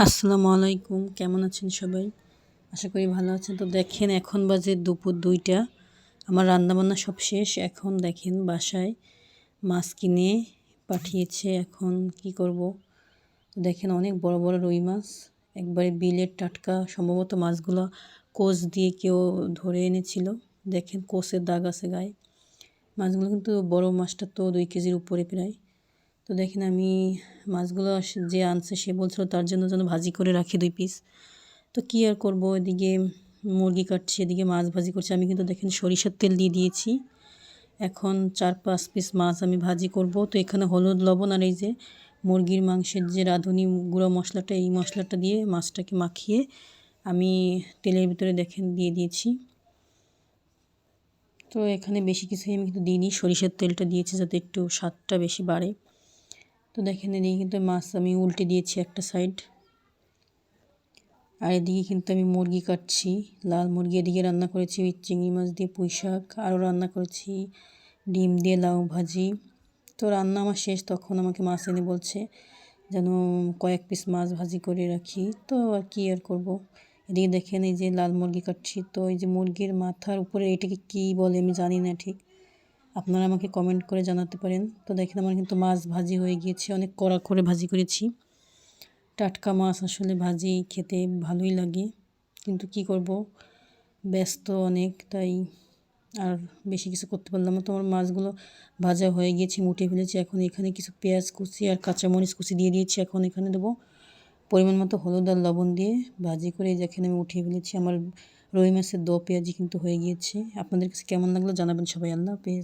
আসসালামু আলাইকুম, কেমন আছেন সবাই? আশা করি ভালো আছেন। তো দেখেন এখন বাজে দুপুর ২টা। আমার রান্নাবান্না সব শেষ। এখন দেখেন বাসায় মাছ কিনে পাঠিয়েছে। এখন কি করব? তো দেখেন অনেক বড় বড় রুই মাছ, একবারে বিলের টাটকা। সম্ভবত মাছগুলো কোচ দিয়ে কেউ ধরে এনেছিল। দেখেন কোচের দাগ আছে গায়ে। মাছগুলো কিন্তু বড় মাছটা তো ২ কেজির উপরে প্রায়। তো দেখেন আমি মাছগুলো যে আনছে সে বলছিল তার জন্য যেন ভাজি করে রাখি ২ পিস। তো কী আর করবো, এদিকে মুরগি কাটছি, এদিকে মাছ ভাজি করছি। আমি কিন্তু দেখেন সরিষার তেল দিয়ে দিয়েছি। এখন ৪-৫ পিস মাছ আমি ভাজি করব। তো এখানে হলুদ, লবণ আর এই যে মুরগির মাংসের যে রাঁধুনি গুঁড়ো মশলাটা, এই মশলাটা দিয়ে মাছটাকে মাখিয়ে আমি তেলের ভিতরে দেখেন দিয়ে দিয়েছি। তো এখানে বেশি কিছুই আমি কিন্তু দিইনি, সরিষার তেলটা দিয়েছি যাতে একটু স্বাদটা বেশি বাড়ে। তো দেখেন এদিকে কিন্তু মাছ আমি উল্টে দিয়েছি একটা সাইড, আর এদিকে কিন্তু আমি মুরগি কাটছি, লাল মুরগি। এদিকে রান্না করেছি চিংড়ি মাছ দিয়ে পুঁই শাক, আরও রান্না করেছি ডিম দিয়ে লাউ ভাজি। তো রান্না আমার শেষ, তখন আমাকে মাছ এনে বলছে যেন কয়েক পিস মাছ ভাজি করে রাখি। তো আর কি আর করব। এদিকে দেখেন এই যে লাল মুরগি কাটছি। তো এই যে মুরগির মাথার উপরে এটাকে কী বলে আমি জানি না ঠিক, আপনারা আমাকে কমেন্ট করে জানাতে পারেন। তো দেখেন আমার কিন্তু মাছ ভাজি হয়ে গিয়েছে, অনেক কড়া করে ভাজি করেছি। টাটকা মাছ আসলে ভাজি খেতে ভালোই লাগে, কিন্তু কি করব, ব্যস্ত অনেক, তাই আর বেশি কিছু করতে পারলাম না। তো আমার মাছগুলো ভাজা হয়ে গিয়েছে, মুটে ফেলেছি। এখন এখানে কিছু পেঁয়াজ কুচি আর কাঁচামরিচ কুচি দিয়ে দিয়েছি। এখন এখানে দেবো পরিমাণ মতো হলুদ আর লবণ দিয়ে ভাজি করে যেখানে আমি উঠিয়ে ফেলেছি। আমার রুই মাছের দো পেঁয়াজি কিন্তু হয়ে গিয়েছে। আপনাদের কাছে কেমন লাগলো জানাবেন সবাই। আল্লাহ হাফেজ।